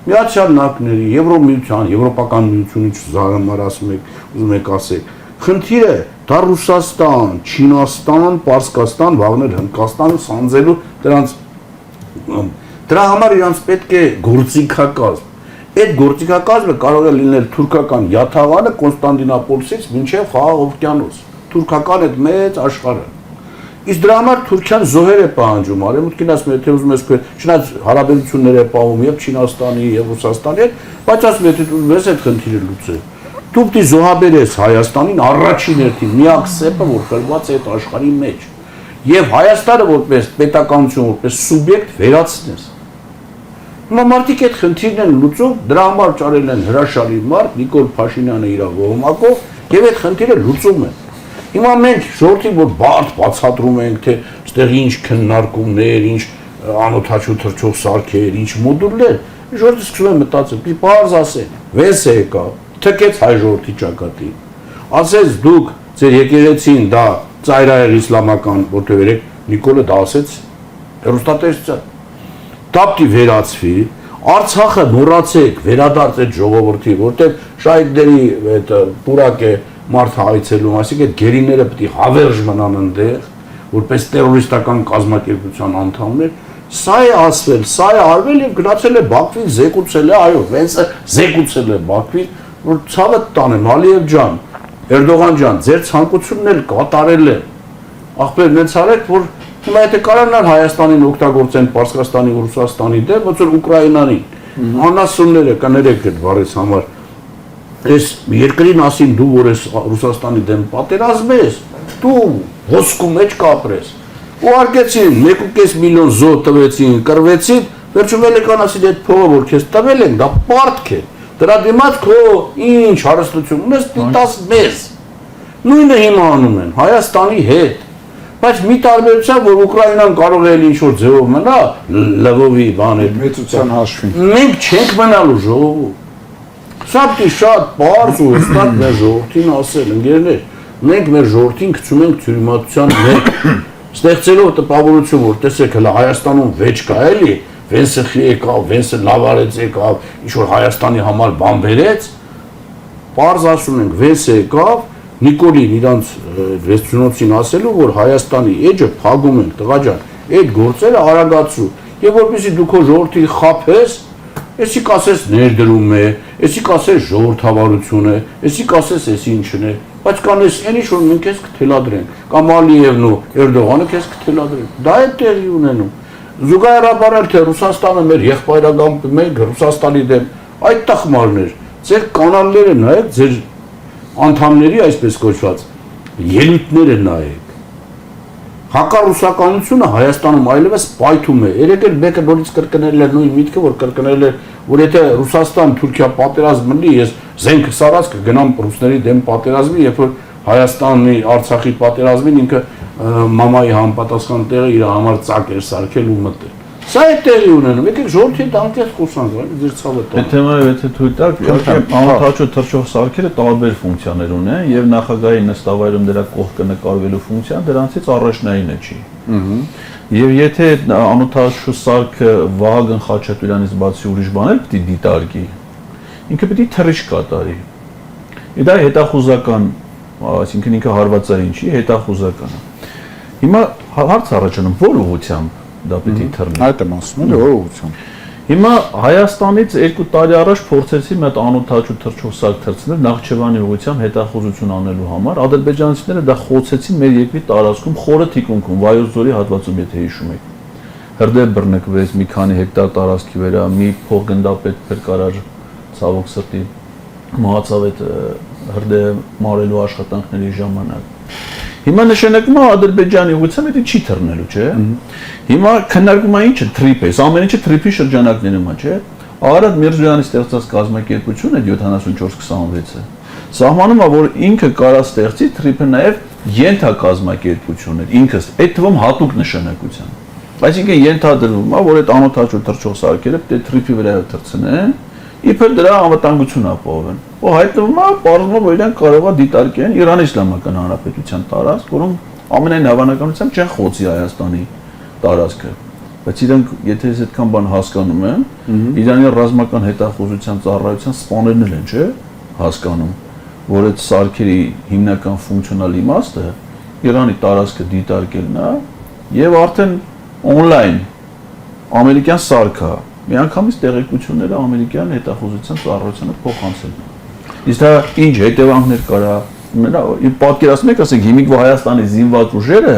Միացյալ Նահանգների, Եվրոմիության, Եվրոպական միությունից զարմար ասում եք, ուզում եք ասեք, խնդիրը դա Ռուսաստան, Չինաստան, Պարսկաստան, վաղներ Հնդկաստանը սանձելու դրա համար իրանց պետք է գործիքակազմ։ Այդ գործիքակազմը կարող է լինել թուրքական Յաթաղանը Կոնստանտինոպոլսից մինչև Խաղաղ օվկիանոս, թուրքական այդ մեծ աշխարհը։ Իսկ դրա համար Թուրքիան զոհեր է պահանջում, արևմուտքին ասում է, թե ուզում ես չնայած հարաբերություններ է պահում եւ Չինաստանի եւ Ռուսաստանի հետ, բայց ասում է, թե ուզում ես այդ խնդիրը լուծել։ Դու պետք է զոհաբերես Հայաստանին առաջին հերթին միակ սեպը, որ խլված է այդ աշխարհի մեջ, եւ Հայաստանը որպես պետականություն, որպես սուբյեկտ վերացնես։ Հիմա մարդիկ այդ խնդիրն են լուծում, դրա համար ճարել են հրաշալի մարդ Նիկոլ Փաշինյանը իր ողմակով եւ այդ խնդիրը լուծում են։ Հիմա մենք ժողովրդին որ բարդ բացատրում ենք, թե այստեղ ինչ քննարկումներ, ինչ անօթաչու թրջող սարքեր, ինչ մոդուլներ, ժողովուրդը սկսում է մտածել, մի բարձ ասեն, վես է եկա, թքեց հայ ժողովրդի ճակատին։ Ասեց դուք ձեր եկեղեցին դա ծայրահեղ իսլամական, որտեղ երեք Նիկոլը դա ասեց հեռուստատեսության։ Դա պիտի վերացվի, Արցախը մոռացեք, վերադարձեք ժողովրդի, որտեղ շահիդների այդ պուրակ է մարդը այցելում, այսինքն այդ գերիները պիտի հավերժ մնան այնտեղ, որպես տերորիստական կազմակերպության անդամներ, սա է ասվել, սա է արվել եւ գնացել է Բաքվին, զեկուցել է, այո, վենցը զեկուցել է Բաքվին, որ ցավը տանեմ, Ալիև ջան, Էրդողան ջան, ձեր ցանկությունն էլ կատարել է։ Ախպեր նենց արեք, որ հիմա եթե կարողանան Հայաստանին օգտագործեն Պարսկաստանի ու Ռուսաստանի դեմ, ոնց որ Ուկրաինանին, անասունները կներեք այդ բառից համար, այս երկրի մասին դու որ ես Ռուսաստանի դեմ պատերազմ ես, դու ոսկու մեջ կապրես։ Ուղարկեցին 1.5 միլիոն զոհ տվեցին, կռվեցին, վերջում ելեկանասին այդ փողը որ քեզ տվել են, դա պարտք է։ Դրա դիմաց քո ինչ հարստություն ունես, դիտաս մեզ։ Նույնը հիմա անում են Հայաստանի հետ։ Բայց մի տարբերությամբ որ Ուկրաինան կարող է ինչ-որ ձևով մնա, լվովի բան է, մեծության հաշվին։ Մենք չենք մնալու ժողովուրդ։ Սա պիտի շատ բարձ ու հստակ մեր ժողովրդին ասել, ընկերներ, մենք մեր ժողովրդին գցում ենք թյուրիմացության մեջ, ստեղծելով տպավորություն, որ տեսեք հələ Հայաստանում վեճ կա էլի, Վենսը եկավ, Վենսը լավարեց եկավ, ինչ-որ Հայաստանի համար բան բերեց, բարձ ասում ենք, Վենսը եկավ, Նիկոլին իրանց վեստյունոցին ասելու, որ Հայաստանի էջը փակում ենք, տղա ջան, այդ գործերը արագացրու, եւ որպեսզի դու քո ժողովրդին խափես, էսի կասես ներդրում է, էսի կասես ժողովրդավարություն է, էսի կասես էս ինչն է, բայց կանես այն ինչ որ մենք քեզ կթելադրենք, կամ Ալիևն ու Էրդողանը քեզ կթելադրեն, դա է տեղի ունենում։ Զուգահեռաբար թե Ռուսաստանը մեր եղբայրական մենք Ռուսաստանի դեմ այդ տխմարներ, ձեր կանալները նայեք, ձեր անդամների այսպես կոչված ելույթները նայեք։ Հակառուսականությունը Հայաստանում այլևս պայթում է։ Երեք էլ մեկը նորից կրկնել էր նույն միտքը, որ կրկնել էր, որ եթե Ռուսաստան-Թուրքիա պատերազմ լինի, ես զենք սարած կգնամ ռուսների դեմ պատերազմի, երբ որ Հայաստանի Արցախի պատերազմին ինքը մամայի համապատասխան տեղը իր համար ծակ էր սարքել ու մտել։ Սա է տեղի ունենում, եկեք ժողովրդի անկեղծ խոսանք, ձեր ցավը տա։ Այդ թեմայով եթե թույլ տաք, անօթաչու թրջող սարքերը տարբեր ֆունկցիաներ ունեն եւ նախագահի նստավայրում դրա կողքը նկարվելու ֆունկցիան դրանցից առաջնայինը չի։ Եվ եթե անօթաչու սարքը Վահագն Խաչատուրյանից բացի ուրիշ բաներ պիտի դիտարկի, ինքը պիտի թռիչք կատարի։ Դա հետախուզական, այսինքն ինքը հարվածային չի, հետախուզական է։ Հիմա հարց առաջանում ո՞ր ուղղությամբ դա պիտի թռնի։ Այդ եմ ասում, ո՞ր ուղղությամբ։ Հիմա Հայաստանից 2 տարի առաջ փորձեցի մի հատ անօթաչու թրջող սարք թռցնել Նախճեվանի ուղղությամբ հետախուզություն անելու համար։ Ադրբեջանցիները դա խոցեցին մեր երկրի տարածքում խորը թիկունքում, Վայոց ձորի հատվածում, եթե հիշում եք։ Հրդեհ բռնկվեց, մի քանի հեկտար տարածքի վրա, մի փոխգնդապետ փրկարար ցավոք սրտի մահացավ այդ հրդեհը մարելու աշխատանքների ժամանակ։ Հիմա նշանակում է Ադրբեջանի ուղղությամբ դա չի թռնելու, չէ՞։ Հիմա քննարկում է ինչը թրիփ է, ամեն ինչը թրիփի շրջանակներում է, չէ՞։ Արարատ Միրզոյանի ստեղծած կազմակերպությունը 7426-ը սահմանում է, որ ինքը կարա ստեղծի թրիփը նաև ենթակազմակերպություններ, ինքը այդ թվում հատուկ նշանակության։ Այսինքն ենթադրվում է, որ այդ անօթաչու թռչող սարքերը պետք է թրիփի վրա թռցնեն, իբր դրա անվտանգություն ապահովեն։ Ու հայտնվում է, պարզվում է, որ իրենք կարող է դիտարկեն Իրանի Իսլամական Հանրապետության տարածք, որում ամենայն հավանականությամբ չեն խոցի Հայաստանի տարածքը։ Բայց իրենք, եթե ես այդքան բան հասկանում եմ, Իրանի ռազմական հետախուզության ծառայության սպաներն են, չէ՞, հասկանում, որ այդ սարքերի հիմնական ֆունկցիոնալ իմաստը Իրանի տարածքը դիտարկելն է եւ արդեն on-line ամերիկյան սարքա միանգամից տեղեկությունները ամերիկյան հետախուզության ծառայությանը փոխանցել։ Իսկ դա ինչ հետևանքներ կարա ունենա։ Պատկերացնում եք, ասենք հիմիկվա Հայաստանի զինված ուժերը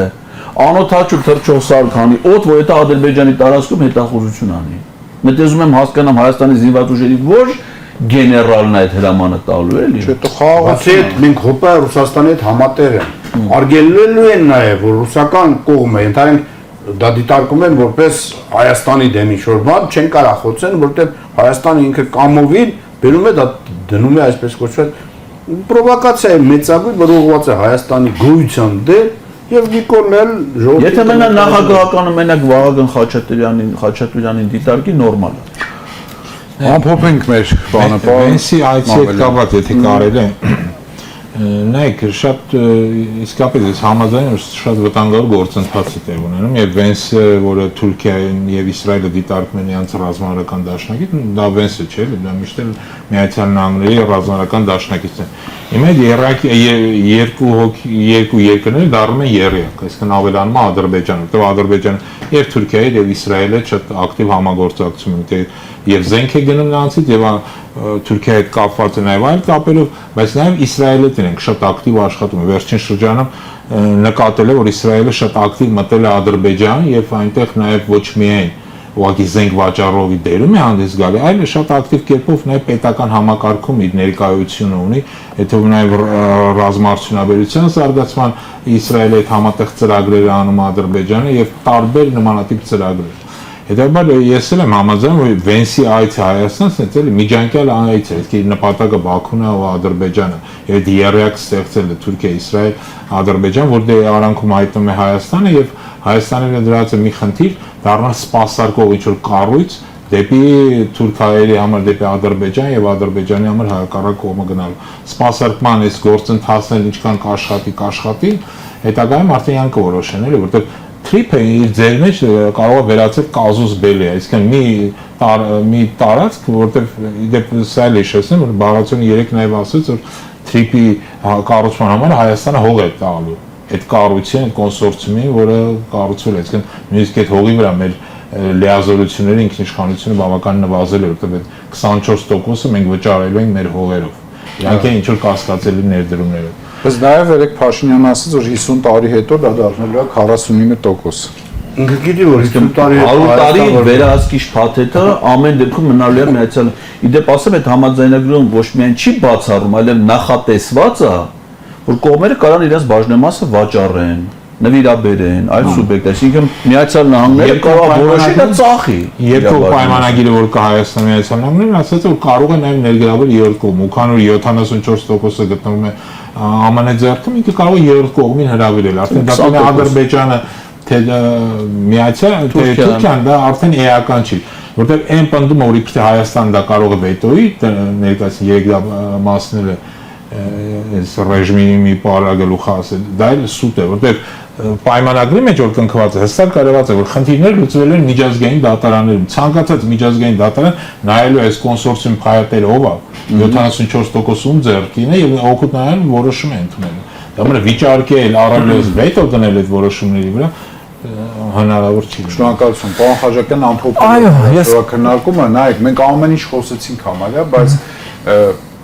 անօթաչու թռչող սարքանի օդ, որ դա Ադրբեջանի տարածքում հետախուզություն անի։ Մտածում եմ հասկանամ Հայաստանի զինված ուժերի ոչ գեներալն այդ հրամանը տալու էլի։ Չէ, դու խաղաղացիդ մենք հոպա Ռուսաստանի հետ համատեղ են։ Արգելելու են նաև, որ ռուսական կողմը ընդհանրեն դա դիտարկում են որպես Հայաստանի դեմ ինչ-որ բան, չեն կարա խոցեն, որտեղ Հայաստանը ինքը կամովին բերում է դա դնում է այսպես կոչված պրովոկացիա է մեծագույն, որ ուղղված է Հայաստանի գոյության դեմ եւ Նիկոլն էլ ժողովրդի։ Եթե մենակ նախագահականը մենակ Վահագն Խաչատուրյանին դիտարկի նորմալ է։ Ամփոփենք մեր բանը, Վենսի այցի հետ կապված, եթե կարելի է, նայեք, շատ իսկապես ես համաձայն եմ, շատ վտանգավոր գործընթաց է տեղ ունենում եւ Վենսը, որը Թուրքիան եւ Իսրայելը դիտարկում են իրենց ռազմավարական դաշնակից, դա Վենսը չէ, դա միշտ էլ Միացյալ Նահանգների ռազմավարական դաշնակիցն է։ Հիմա երկու երկրներ դառնում են երրորդ, այսինքն ավելանում է Ադրբեջանը, որտեղ Ադրբեջանը եւ Թուրքիայի եւ Իսրայելը շատ ակտիվ համագործակցություն ունեն, եւ զենք է գնում նրանցից եւ Թուրքիայի հետ կապված է նաեւ այլ կապերով, բայց նաեւ Իսրայելը դրանք շատ ակտիվ աշխատում է։ Վերջին շրջանում նկատել է, որ Իսրայելը շատ ակտիվ մտել է Ադրբեջան եւ այնտեղ նաեւ ոչ միայն ուղղակի զենք վաճառողի դերում է հանդես գալի, այլ շատ ակտիվ կերպով նաեւ պետական համակարգում իր ներկայությունը ունի, եթե նաեւ ռազմաարդյունաբերության զարգացման Իսրայելի հետ համատեղ ծրագրեր անում Ադրբեջանը եւ տարբեր նմանատիպ ծրագրեր։ Հետաբար ես էլ եմ համաձայն, որ Վենսի այցը Հայաստան ցել միջանկյալ այց է, իսկ նպատակը Բաքուն է ու Ադրբեջանը, եւ երրորդ ստեղծել է Թուրքիա, Իսրայել, Ադրբեջան, որտեղ արանքում հայտնում է Հայաստանը եւ Հայաստանը դրած է մի խնդիր, դառնա սպասարկող ինչ-որ կառույց դեպի Թուրքիայի համար դեպի Ադրբեջան եւ Ադրբեջանի համար հակառակ կողմը գնալու։ Սպասարկման այս գործընթացն ինչքան կաշխատի, հետագայում արդեն յան կորոշեն, էլի, որտեղ Թրիփը իր ձեր մեջ կարող է վերածել կազուս բելի, այսինքն մի տարածք, որտեղ իդեպ սա էլ հիշեցնեմ, որ Բաղրամյանը երեք նաև ասաց, որ Թրիփի կառուցման համար Հայաստանը հող է տալու այդ կառույցին, այդ կոնսորցիումին, որը կառուցվել է, այսինքն նույնիսկ այդ հողի վրա մեր լիազորությունների ինքնիշխանությունը բավական նվազել է, որտեղ այդ 24%-ը մենք վճարելու ենք մեր հողերով։ Իրանք են ինչ-որ կասկածելի ներդրումներով։ Բայց նաև երեք Փաշինյանը ասաց, որ 50 տարի հետո դա դառնելու է 49%։ Ինքը գիտի, որ 50 տարի 100 տարի վերահսկիչ փաթեթը ամեն դեպքում մնալու է միացյալ։ Իդեպ ասեմ, այդ համաձայնագրում ոչ միայն չի բացառում, այլև նախատեսված է, որ կողմերը կարան իրենց բաժնեմասը վաճառեն, նվիրաբերեն, այլ սուբյեկտ, այսինքն Միացյալ Նահանգները կարող է որոշի դա ծախի։ Երկու պայմանագիրը, որ կա Հայաստանի Միացյալ Նահանգներում, ասած որ կարող է նաև ներգրավել երրորդ կողմ, ու քանի որ 74%-ը գտնվում է ԱՄՆ ձեռքում, ինքը կարող է երրորդ կողմին հրավիրել, արդեն դա կողմը Ադրբեջանը թե Միացյալ Թուրքիան դա արդեն էական չի, որտեղ այն պնդում որ իբրե Հայաստանը դա կարող է վետոյի ներկայացնել երեք մասները այս ռեժիմի մի պարագելու խասել, դա էլ սուտ է, որտեղ պայմանագրի մեջ որ կնքված է, հստակ կարևած է, որ խնդիրները լուծվել են միջազգային դատարաններում, ցանկացած միջազգային դատարան նայելու այս կոնսորցիում փայտերը ով է, 74% ձեռքին է եւ օգուտ նայել որոշում է ընդունել։ Դա մը վիճարկել առավելս վետո դնել այդ որոշումների վրա հնարավոր չի։ Շնորհակալություն, պարոն Խաչատյան, ամփոփ քննարկումը, նայեք, մենք ամեն ինչ խոսեցինք համարյա, բայց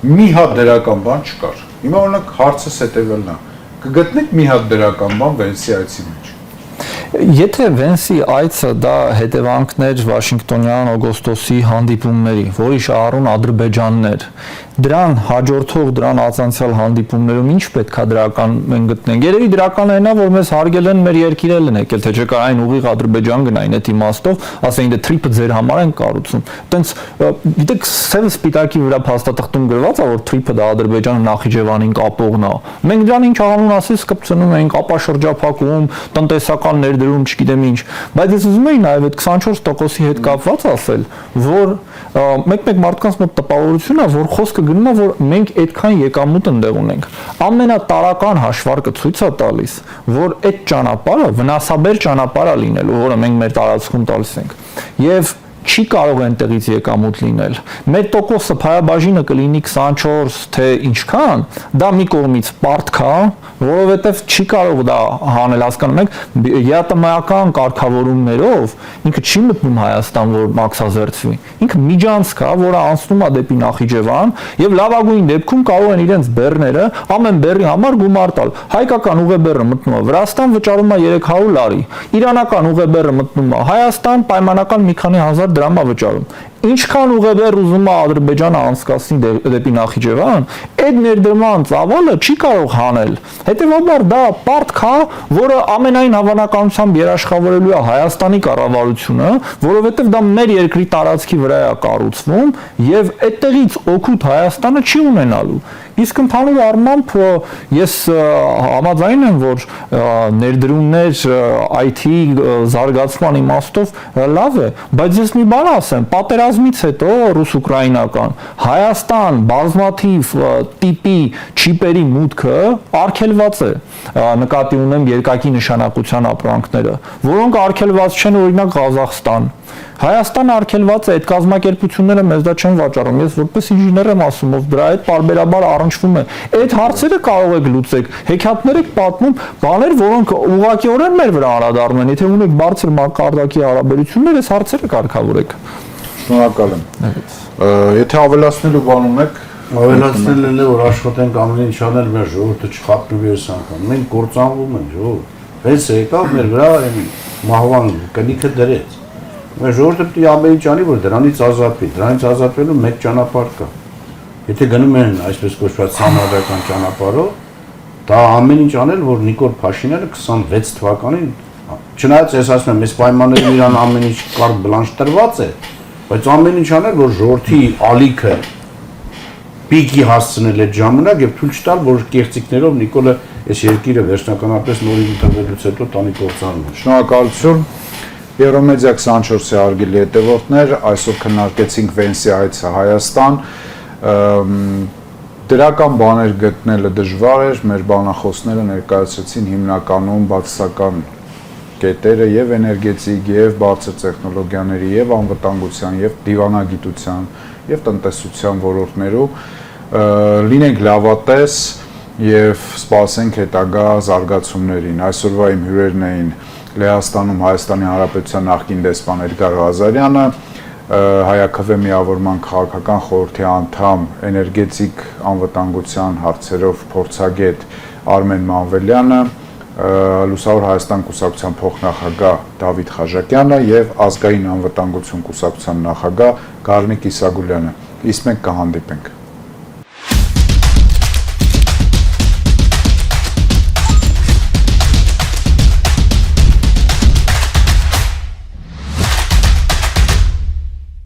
մի հատ դրական բան չկար։ Հիմա օրինակ հարցս հետևելն է։ Կգտնեք մի հատ դրական բան Վենսի այցի մեջ։ Եթե Վենսի այցը դա հետևանքներ Վաշինգտոնյան օգոստոսի հանդիպումների, որի շահառուն Ադրբեջանն էր, դրան հաջորդող դրան ազանցյալ հանդիպումներում ինչ պետքա դրական մենք գտնենք։ Երևի դրականը այնա, որ մեզ հարգել են մեր երկիրել են եկել, թե չէ կա այն ուղիղ Ադրբեջան գնային այդ իմաստով, ասեն դե թրիփը ձեր համար են կառուցում։ Տենց գիտեք, սև սպիտակի վրա փաստաթղթում գրված է, որ թրիփը դա Ադրբեջանը Նախիջևանին կապողն է։ Մենք դրան ինչ անուն ասես կպցնում ենք, ապաշրջափակում, տնտեսական ներդրում, չգիտեմ ինչ, բայց ես ուզում եի նաև այդ 24%-ի հետ կապված ասել, որ մեկ-մեկ մարդկանց մոտ տպավորություն է, որ խոսքը գնում է, որ մենք այդքան եկամուտ ընդեղ ունենք։ Ամենատարական հաշվարկը ցույց է տալիս, որ այդ ճանապարհը վնասաբեր ճանապարհ է լինելու, որը մենք մեր տարածքում տալիս ենք։ Եվ չի կարող այնտեղից եկամուտ լինել։ Մեր տոկոսը փայաբաժինը կլինի 24, թե ինչքան, դա մի կողմից պարտք է, որովհետև չի կարող դա հանել, հասկանում եք, ԵԱՏՄ-ական կարգավորումներով ինքը չի մտնում Հայաստան, որ մաքսազերծվի։ Ինքը միջանցք է, որը անցնում է դեպի Նախիջևան, եւ լավագույն դեպքում կարող են իրենց բեռները ամեն բեռի համար գումար տալ։ Հայկական ուղեբեռը մտնում է Վրաստան, վճարում է 300 լարի։ Իրանական ուղեբեռը մտնում է Հայաստան, պայմանական մի քանի հազար դրամ է վճարում։ Ինչքան ուղեբեռ ուզում է Ադրբեջանը անցկացնի դեպի Նախիջևան, այդ ներդրման ծավալը չի կարող հանել։ Հետևաբար դա պարտք է, որը ամենայն հավանականությամբ երաշխավորելու է Հայաստանի կառավարությունը, որովհետև դա մեր երկրի տարածքի վրա է կառուցվում եւ այդտեղից օգուտ Հայաստանը չի ունենալու։ Իսկ ընդհանուր առմամբ ես համաձայն եմ, որ ներդրումներ IT զարգացման իմաստով լավ է, բայց ես մի բան ասեմ, պատերազմից հետո ռուս-ուկրաինական Հայաստան բազմաթիվ տիպի չիպերի մուտքը արգելված է, նկատի ունեմ երկակի նշանակության ապրանքները, որոնք արգելված չեն օրինակ Ղազախստան։ Հայաստանը արգելված է, այդ կազմակերպությունները մեզ դա չեն վաճառում։ Ես որպես ինժեներ եմ ասում, ով դրա հետ բարբերաբար առնչվում է։ Այդ հարցերը կարող եք լուծեք։ Հեքիաթներ եք պատմում, բաներ, որոնք ուղղակիորեն մեր վրա անդրադառնում են։ Եթե ունեք բարձր մակարդակի հարաբերություններ, այս հարցերը կարգավորեք։ Շնորհակալ եմ։ Եթե ավելացնելու բան ունեք, ավելացնելն է, որ աշխատենք ամեն ինչ անել, մեր ժողովուրդը չխափնվի այս անգամ։ Մենք կործանվում ենք, ժողովուրդ։ Հենց եկավ մեր վրա մահվան կնիքը դրեց։ Մեր ժողովուրդը պետք է ամեն ինչ անի, որ դրանից ազատվի։ Դրանից ազատվելու մեկ ճանապարհ կա։ Եթե գնում են այսպես կոչված համադրական ճանապարհով, դա ամեն ինչ անել, որ Նիկոլ Փաշինյանը 26 թվականին, չնայած ես ասում եմ, այս պայմաններում իրան ամեն ինչ կարտ բլանշ տրված է, բայց ամեն ինչ անել, որ ժողովրդի ալիքը պիկի հասցնել այդ ժամանակ եւ թույլ չտալ, որ կեղծիքներով Նիկոլը այս երկիրը վերջնականապես նորից ընտրվելուց հետո տանի կործանում։ Շնորհակալություն։ Եվրոմեդիա 24-ի հարգելի հետևորդներ, այսօր քննարկեցինք Վենսի այցը Հայաստան։ Դրական բաներ գտնելը դժվար էր, մեր բանախոսները ներկայացրեցին հիմնականում բացասական կետերը եւ էներգետիկ, եւ բարձր տեխնոլոգիաների, եւ անվտանգության, եւ դիվանագիտության, եւ տնտեսության ոլորտներում։ Լինենք լավատես եւ սպասենք հետագա զարգացումներին։ Այսօրվա իմ հյուրերն էին Լեհաստանում Հայաստանի Հանրապետության նախկին դեսպան Էդգար Ղազարյանը, Հայաքվե միավորման քաղաքական խորհրդի անդամ, էներգետիկ անվտանգության հարցերով փորձագետ Արմեն Մանվելյանը, Լուսավոր Հայաստան կուսակցության փոխնախագահ Դավիթ Խաչակյանը եւ Ազգային անվտանգություն կուսակցության նախագահ Գառնիկ Իսագուլյանը։ Իսկ մենք կհանդիպենք։